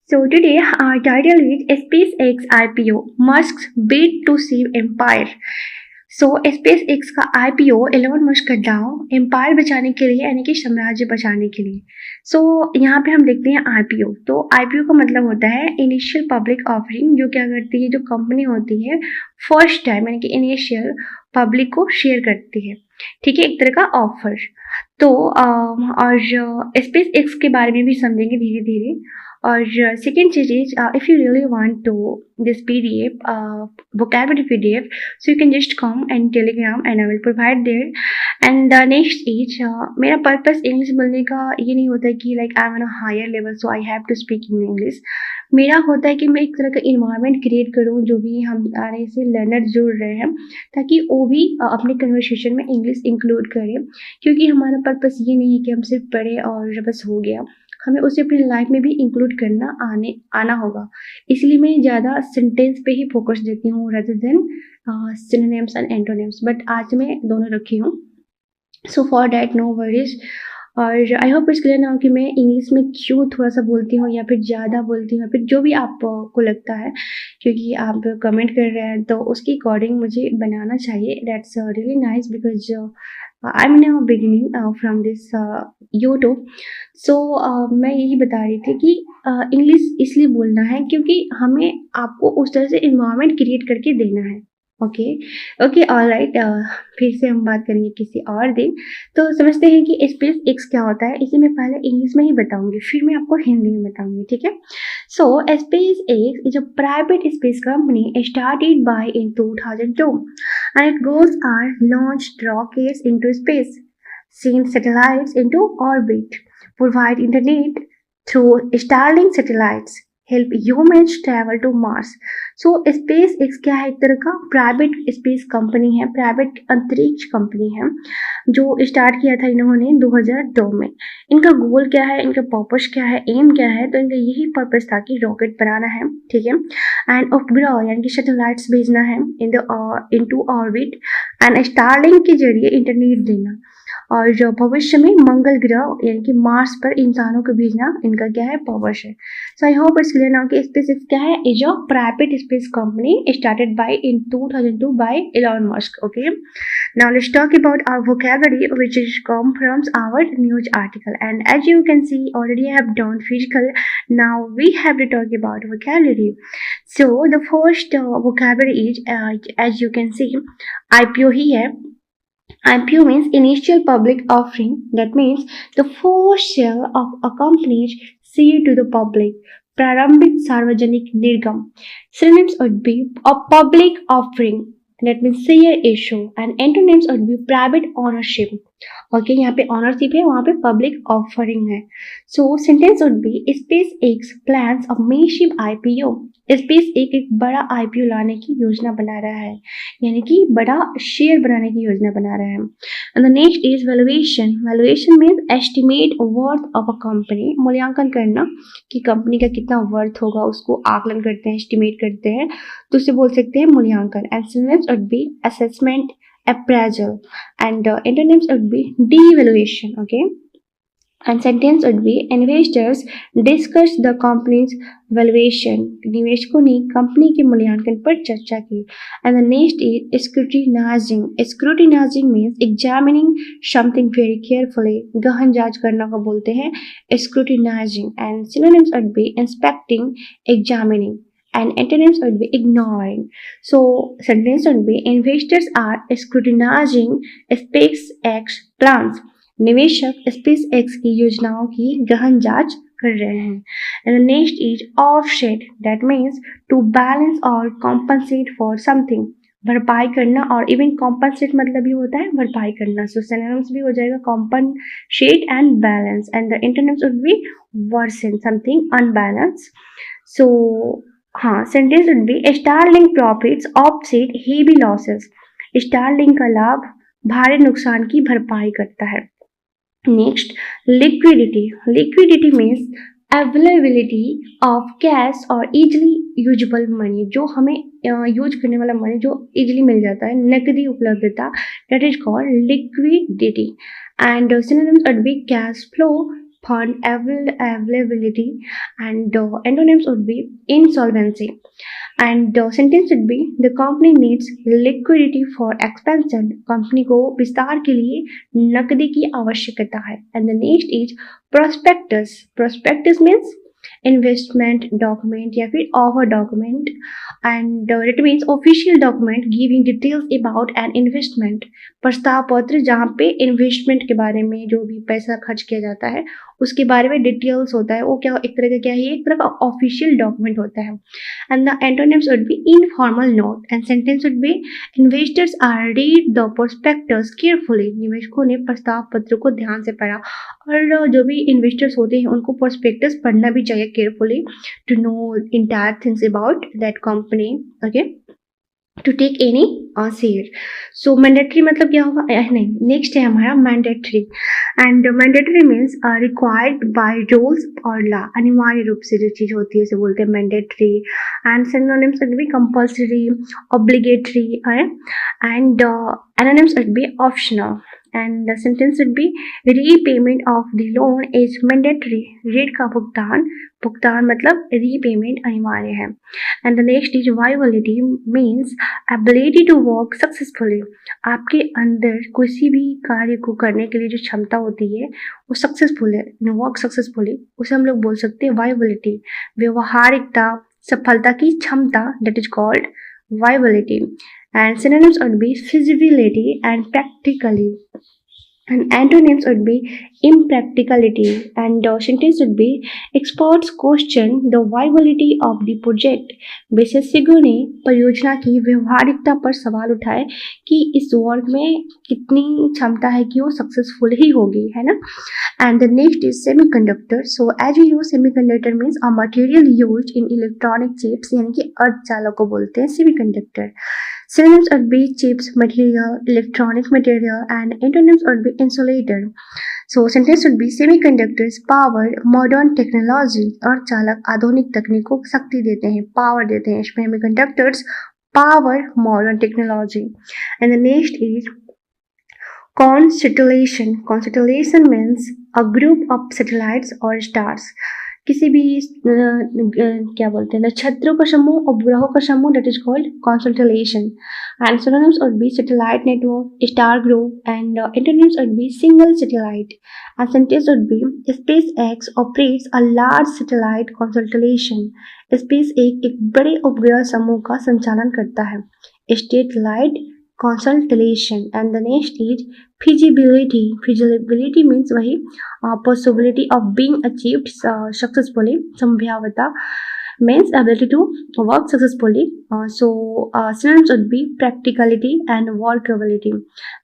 So today our title is SpaceX IPO, Musk's bid to save empire. So SpaceX का IPO Elon Musk का दाव empire बचाने के लिए यानी कि साम्राज्य बचाने के लिए। यहाँ पे हम देखते हैं IPO। तो IPO का मतलब होता है इनिशियल पब्लिक ऑफरिंग, जो क्या करती है, जो कंपनी होती है फर्स्ट टाइम यानी कि इनिशियल पब्लिक को शेयर करती है, ठीक है, एक तरह का ऑफर। तो और SpaceX के बारे में भी समझेंगे धीरे धीरे। और सेकेंड चीज is if you really want to this PDF vocabulary PDF, so you can just come and Telegram and I will provide there. And the next is मेरा पर्पस इंग्लिश बोलने का ये नहीं होता कि like I'm on a higher level so I have to speak in English। मेरा होता है कि मैं एक तरह का इन्वायरमेंट क्रिएट करूँ जो भी हमारे से लर्नर जुड़ रहे हैं, ताकि वो भी अपने कन्वर्सेशन में इंग्लिश इंक्लूड करें। क्योंकि हमारा पर्पस ये नहीं है कि हम सिर्फ पढ़े और बस हो गया, हमें उसे अपनी लाइफ में भी इंक्लूड करना आना होगा। इसलिए मैं ज़्यादा सेंटेंस पे ही फोकस देती हूँ rather than synonyms and antonyms, but आज मैं दोनों रखी हूँ। So for that no worries. और I hope it's clear now कि मैं इंग्लिश में क्यों थोड़ा सा बोलती हूँ या फिर ज़्यादा बोलती हूँ या फिर जो भी आपको लगता है, क्योंकि आप कमेंट कर रहे हैं तो उसके अकॉर्डिंग मुझे बनाना चाहिए। That's really nice because I am now beginning from this YouTube. So मैं यही बता रही थी कि इंग्लिश इसलिए बोलना है क्योंकि हमें आपको उस तरह से इन्वायरमेंट क्रिएट करके देना है। ओके ऑलराइट, फिर से हम बात करेंगे किसी और दिन। तो समझते हैं कि SpaceX क्या होता है। इसे मैं पहले इंग्लिश में ही बताऊंगी, फिर मैं आपको हिंदी में बताऊंगी, ठीक है। सो SpaceX is a private space company started by in 2002 and its goals are launched rockets into space, send satellites into orbit, provide internet through Starlink satellites, help humans travel to Mars। So SpaceX क्या है, एक तरह का private space company है, private अंतरिक्ष company है, जो start किया था इन्होंने 2002 में। इनका गोल क्या है, इनका पर्पस क्या है, एम क्या है, तो इनका यही पर्पस था कि रॉकेट बनाना है, ठीक है, एंड उपग्रह यानी कि सैटेलाइट्स भेजना है इनटू ऑर्बिट, एंड स्टारलिंक के जरिए इंटरनेट देना, और जो भविष्य में मंगल ग्रह यानी कि मार्स पर इंसानों को भेजना इनका क्या है, पर्पस है। So I hope it's clear now कि SpaceX क्या है, is a private space company started by in 2002 by Elon Musk. Okay, now let's talk about our vocabulary which is come from our news article, and as you can see already I have done physical, now we have to talk about vocabulary. So the first vocabulary is as you can see IPO ही है। IPO means initial public offering, that means the first sale of a company's share to the public, प्रारंभिक सार्वजनिक निर्गम। Synonyms would be a public offering, that means share issue, and antonyms would be private ownership। Okay, यहाँ पे ownership है, वहाँ पे public offering है। सो sentence would B SpaceX plans a massive IPO। SpaceX एक बड़ा IPO लाने की योजना बना रहा है, यानी कि बड़ा शेयर बनाने की योजना बना रहा है। And the next is valuation. Valuation means estimate worth of a company, मूल्यांकन करना कि कंपनी का कितना वर्थ होगा, उसको आकलन करते हैं, एस्टिमेट करते हैं, तो उसे बोल सकते हैं मूल्यांकन। And synonyms would be assessment, appraisal, and antonyms would be devaluation। Okay, and sentence would be investors discuss the company's valuation, निवेशकों ने कंपनी के मूल्यांकन पर चर्चा की। and the next is scrutinizing। scrutinizing means examining something very carefully, गहन जांच करना को बोलते हैं scrutinizing। and synonyms would be inspecting, examining, and antonyms would be ignoring। So sentence would be investors are scrutinizing SpaceX plans, निवेशक SpaceX की योजनाओं की गहन जांच कर रहे हैं। And the next is offset, that means to balance or compensate for something, भरपाई करना, और इवन कॉम्पनसेट मतलब ये होता है भरपाई करना। सो सिनोनिम्स भी हो जाएगा compensate and balance, and the antonyms would be worsen, something unbalance. So हाँ, sentence would be Starlink profits offset heavy losses. Starlink का लाभ भारी नुकसान की भरपाई करता है। Next, liquidity. Liquidity means availability of cash और इजिली यूजेबल मनी, जो हमें यूज करने वाला मनी जो इजिली मिल जाता है, नकदी उपलब्धता, that is called liquidity. And synonyms would be cash flow, fund availability, and antonyms would be insolvency. And the sentence would be the company needs liquidity for expansion. Company को विस्तार के लिए नकदी की आवश्यकता है. And the next is prospectus. Prospectus means investment document या फिर offer document and it means official document giving details about an investment. प्रस्ताव पत्र जहाँ पे इन्वेस्टमेंट के बारे में जो भी पैसा खर्च किया जाता है उसके बारे में डिटेल्स होता है. वो क्या एक तरह का क्या है, एक तरह का ऑफिशियल डॉक्यूमेंट होता है. And the antonyms would be informal note and sentence would be investors are read the prospectus carefully. निवेशकों ने प्रस्ताव पत्र को ध्यान से पढ़ा. और जो भी इन्वेस्टर्स होते हैं उनको प्रोस्पेक्टस पढ़ना भी चाहिए carefully to know entire things about that company. Okay, to take any share. So mandatory मतलब क्या होगा, नहीं, नेक्स्ट है हमारा mandatory. And mandatory means required by rules और लॉ. अनिवार्य रूप से जो चीज़ होती है उसे बोलते हैं mandatory. And synonyms would be compulsory, obligatory and anonymous would be optional. And the sentence would be repayment of the loan is mandatory. ऋण का भुगतान मतलब रीपेमेंट अनिवार्य है. And the next is viability means ability to work successfully. आपके अंदर किसी भी कार्य को करने के लिए जो क्षमता होती है वो सक्सेसफुल है, वर्क सक्सेसफुली, उसे हम लोग बोल सकते हैं viability. व्यवहारिकता, सफलता की क्षमता, that is called viability. And synonyms would be feasibility and practically. And antonyms would be impracticality. And the sentence would be experts question the viability of the project. विशेषज्ञों ने परियोजना की व्यवहारिकता पर सवाल उठाए कि इस वर्क में कितनी क्षमता है कि वो सक्सेसफुल ही होगी, है ना. And the next is semiconductor. So as you know, semiconductor means a material used in electronic chips, यानी कि अर्धचालक को बोलते हैं semiconductor. Synonyms would be chips, material, electronic material, and antonyms would be insulator. So sentence would be semiconductors power modern technology. अर्धचालक आधुनिक तकनीकों को शक्ति देते हैं, पावर देते हैं. Semiconductors power modern technology. And the next is constellation. Constellation means a group of satellites or stars. किसी भी क्या बोलते हैं, नक्षत्रों का समूह, उपग्रहों का समूह, that is called constellation. And synonyms would be satellite network, star group, and antonyms would be single satellite. And sentence would be SpaceX operates a large satellite constellation. SpaceX एक बड़े उपग्रह समूह का संचालन करता है. Satellite constellation. And the next is feasibility. Feasibility means वही possibility of being achieved successfully. संभाव्यता means ability to work successfully. Synonyms would be practicality and workability.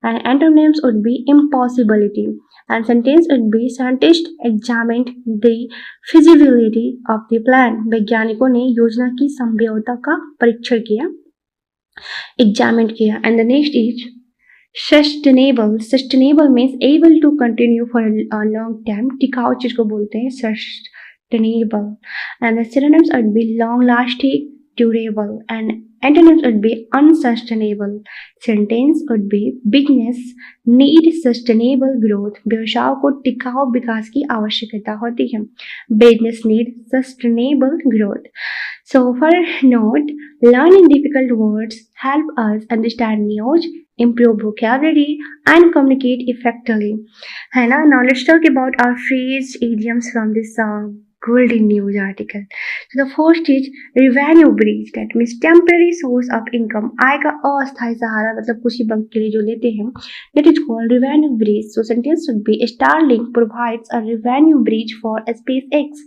And antonyms would be impossibility. And sentence would be scientists examined the feasibility of the plan. वैज्ञानिकों ने योजना की संभाव्यता का परीक्षण किया, examined किया. And the next is sustainable. Sustainable means able to continue for a long time. टिकाऊ चीज को बोलते हैं sustainable. And the synonyms would be long lasting, durable, and antonyms would be unsustainable. Sentence would be business need sustainable growth. व्यवसाय को टिकाऊ विकास की आवश्यकता होती है. Business need sustainable growth. So for note, learning difficult words help us understand news, improve vocabulary, and communicate effectively. है ना? Now let's talk about our phrase idioms from this golden news article. So the first is revenue bridge. That means temporary source of income. आय का अस्थायी सहारा मतलब कुछ ही वक्त के लिए जो लेते हैं. That is called revenue bridge. So sentence should be Starlink provides a revenue bridge for SpaceX.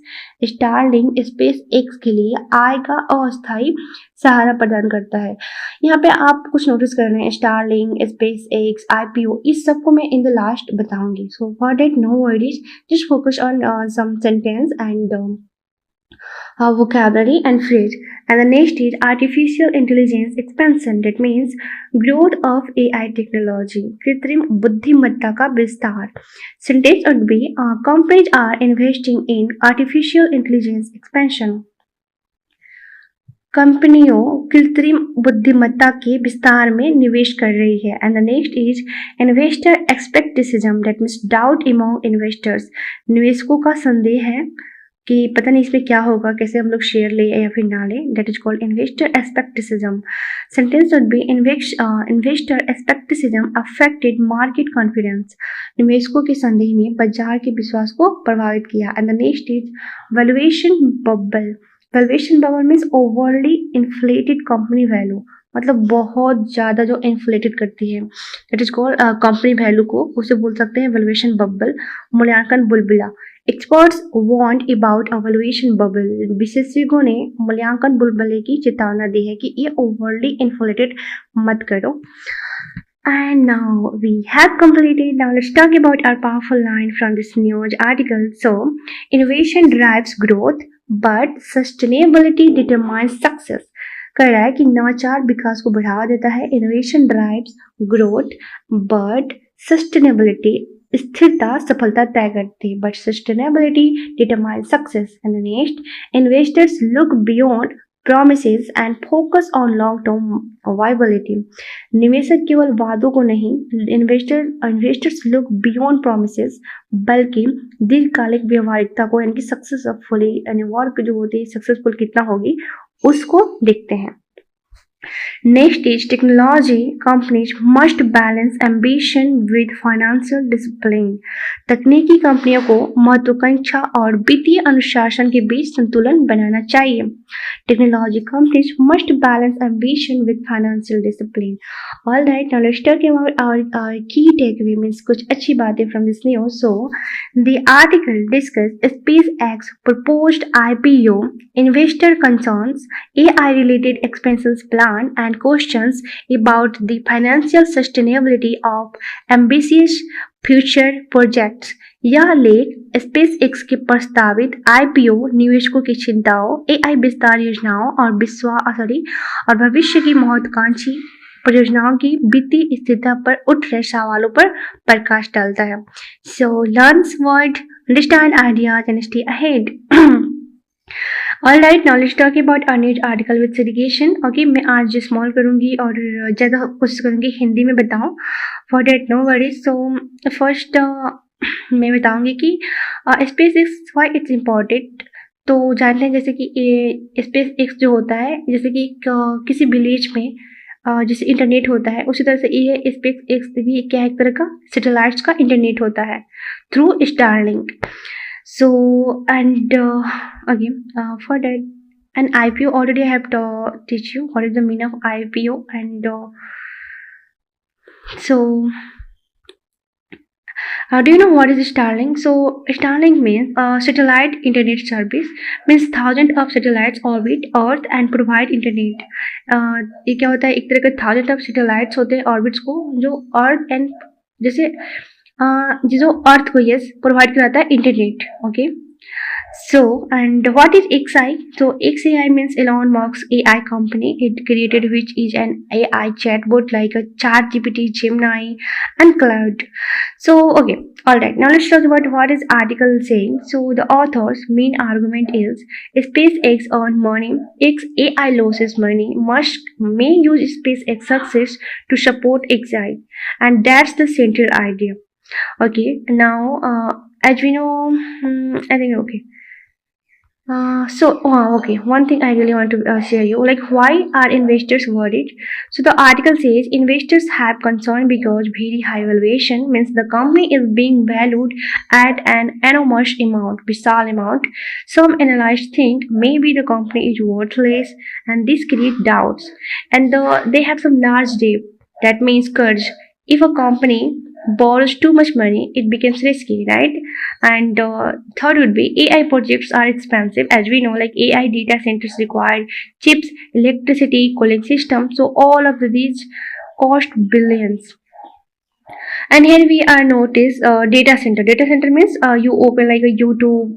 Starlink SpaceX के लिए आय का अस्थायी सहारा प्रदान करता है. यहाँ पे आप कुछ नोटिस कर रहे हैं, Starlink, SpaceX, IPO, इस सबको मैं in the last बताऊंगी. So for that, no worries, just focus on some sentence and vocabulary and phrase. And the next is artificial intelligence expansion. That means growth of AI technology. कृत्रिम बुद्धिमत्ता का विस्तार. Sentence would be companies are investing in artificial intelligence expansion. कंपनियों कृत्रिम बुद्धिमत्ता के विस्तार में निवेश कर रही है. And the next is investor scepticism. That means doubt among investors. निवेशकों का संदेह है कि पता नहीं इसमें क्या होगा, कैसे हम लोग शेयर ले या फिर ना ले. That is called investor scepticism. Sentence would be investor scepticism affected market confidence. निवेशकों के संदेह ने बाजार के विश्वास को प्रभावित किया. And the next is valuation bubble. Valuation bubble means overly inflated company value, मतलब बहुत ज़्यादा जो इन्फ्लेटेड करती है. That is called company value को उसे बोल सकते हैं वैल्यूएशन बबल. मूल्यांकन बुलबुला. Experts warn about a valuation bubble. विशेषज्ञों ने मूल्यांकन बुलबुले की चेतावना दी है कि ये ओवरली इन्फ्लेटेड मत करो. And now we have completed. Now let's talk about our powerful line from this news article. So, innovation drives growth, but sustainability determines success. कह रहा है कि नवाचार विकास को बढ़ावा देता है. Innovation drives growth but sustainability स्थिरता सफलता तय करती है. But sustainability determine success. And next, investors look beyond promises and focus on long term viability. निवेशक केवल वादों को नहीं, इन्वेस्टर्स लुक बियॉन्ड प्रोमिसेस, बल्कि दीर्घकालिक व्यवहारिकता को, यानी कि सक्सेसफुली यानी वर्क जो होती है सक्सेसफुल कितना होगी उसको देखते हैं. Next is technology companies must balance ambition with financial discipline. तकनीकी कंपनियों को महत्वाकांक्षा और वित्तीय अनुशासन के बीच संतुलन बनाना चाहिए. Technology companies must balance ambition with financial discipline. All right, now let's talk about our key takeaway, means कुछ अच्छी बातें from this news. So, the article discussed SpaceX proposed IPO, investor concerns, AI-related expenses plan, and questions about the financial sustainability of ambitious future projects. यह लेख space x के प्रस्तावित IPO, निवेशकों की चिंताओं, एआई विस्तार योजनाओं और भविष्य की महत्वाकांक्षी परियोजनाओं की वित्तीय स्थिरता पर उठ रहे सवालों पर प्रकाश डालता है. So learns word, understand ideas and stay ahead. Alright, now let's talk about our news article with syndication. Okay, मैं आज स्मॉल करूँगी और ज़्यादा कोशिश करूँगी हिंदी में बताऊँ. For that no worries. So first मैं बताऊँगी कि space x why it's important. तो जानते हैं जैसे कि ये स्पेस एक्स जो होता है, जैसे कि किसी विलेज में जैसे इंटरनेट होता है, उसी तरह से ये स्पेस एक्स भी क्या है, एक तरह का सैटेलाइट्स का इंटरनेट होता है through Starlink. So and again for that, an IPO, already I have to teach you what is the meaning of IPO. And so do you know what is Starlink? So Starlink means satellite internet service, means thousands of satellites orbit Earth and provide internet. ये क्या होता है, एक तरह का thousands of satellites होते हैं orbits को, जो अर्थ एंड जैसे जो अर्थ को यस प्रोवाइड कराता है internet. Okay, so and what is XI? So XAI means Elon Musk's AI company. It created which is an AI chatbot like a ChatGPT, Gemini, and Cloud. So okay, all right. Now let's talk about what is article saying. So the author's main argument is SpaceX earn money, XAI loses money. Musk may use SpaceX success to support XI, and that's the central idea. Okay, now as we know, I think okay. Okay, one thing I really want to share you, like why are investors worried? So the article says investors have concern because very high valuation means the company is being valued at an enormous amount, bizarre amount. Some analysts think maybe the company is worthless, and this creates doubts. And they have some large debt. That means curse. If a company borrows too much money, it becomes risky, right? And third would be AI projects are expensive, as we know, like AI data centers require chips, electricity, cooling systems, so all of these cost billions. And here we are notice data center. Data center means you open like a YouTube,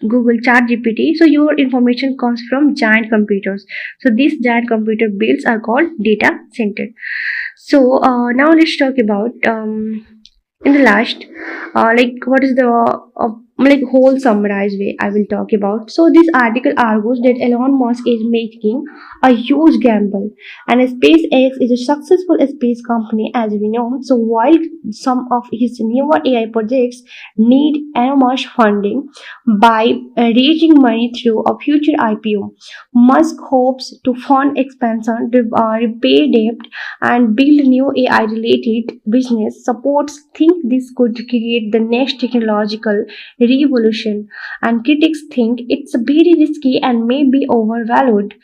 Google, ChatGPT, so your information comes from giant computers. So these giant computer builds are called data center. So now let's talk about in the last like what is the like whole summarized way I will talk about. So this article argues that Elon Musk is making a huge gamble, and SpaceX is a successful space company as we know. So while some of his newer AI projects need enormous funding by raising money through a future IPO, Musk hopes to fund expansion, repay debt, and build new AI related business. Supports think this could create the next technological revolution, and critics think it's very risky and may be overvalued.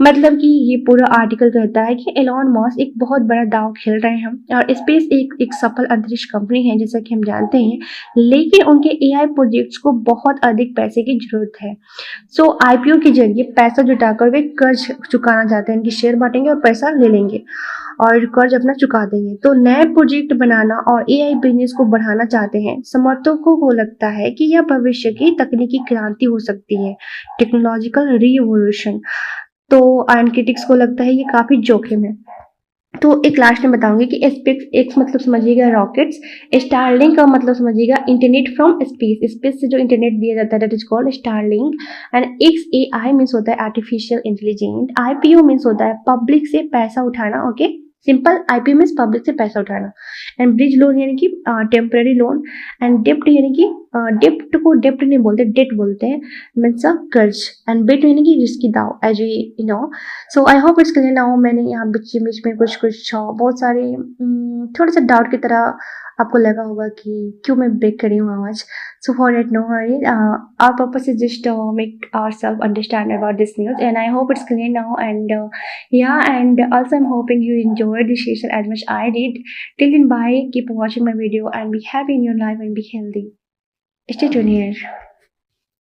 मतलब कि ये पूरा article कहता है कि Elon Musk एक बहुत बड़ा दांव खेल रहे हैं और स्पेस एक सफल अंतरिक्ष कंपनी है जैसा कि हम जानते हैं, लेकिन उनके एआई प्रोजेक्ट्स को बहुत अधिक पैसे की जरूरत है। सो आईपीओ के जरिए पैसा जुटाकर वे कर्ज चुकाना चाहते हैं, इनकी शेयर बांटेंगे और पैसा ले लेंगे और कर्ज अपना चुका देंगे। तो नए प्रोजेक्ट बनाना और एआई बिजनेस को बढ़ाना चाहते हैं। समर्थकों को लगता है कि यह भविष्य की तकनीकी क्रांति हो सकती है, टेक्नोलॉजिकल रिवोल्यूशन। तो एंड क्रिटिक्स को लगता है ये काफी जोखिम है। तो एक लास्ट में बताऊंगी कि स्पेस एक्स मतलब समझिएगा रॉकेट्स, स्टारलिंक का मतलब समझिएगा इंटरनेट फ्रॉम स्पेस, स्पेस से जो इंटरनेट दिया जाता है that is called Starlink. And x AI means होता है आर्टिफिशियल इंटेलिजेंट, आईपीओ मीन्स होता है पब्लिक से पैसा उठाना, okay simple. IPO means public से पैसा उठाना। एंड ब्रिज लोन यानी कि टेम्पररी लोन, एंड डेप्ट यानी कि डेप्ट को डेप्ट नहीं बोलते, डेट बोलते हैं, मीन्स कर्ज। एंड बेट यानी कि जिसकी दाव, as you know. So I hope it's clear now. मैंने यहाँ बीच बीच में कुछ बहुत सारे थोड़ा सा डाउट की तरह आपको लगा होगा कि क्यों मैं ब्रेक कर रही हूँ आवाज। So for it no worry, our purpose is just to make ourselves understand about this news, and I hope it's clear now. And yeah, and also I'm hoping you enjoyed this session as much I did. Till then, bye, keep watching my video and be happy in your life and be healthy. Stay tuned here.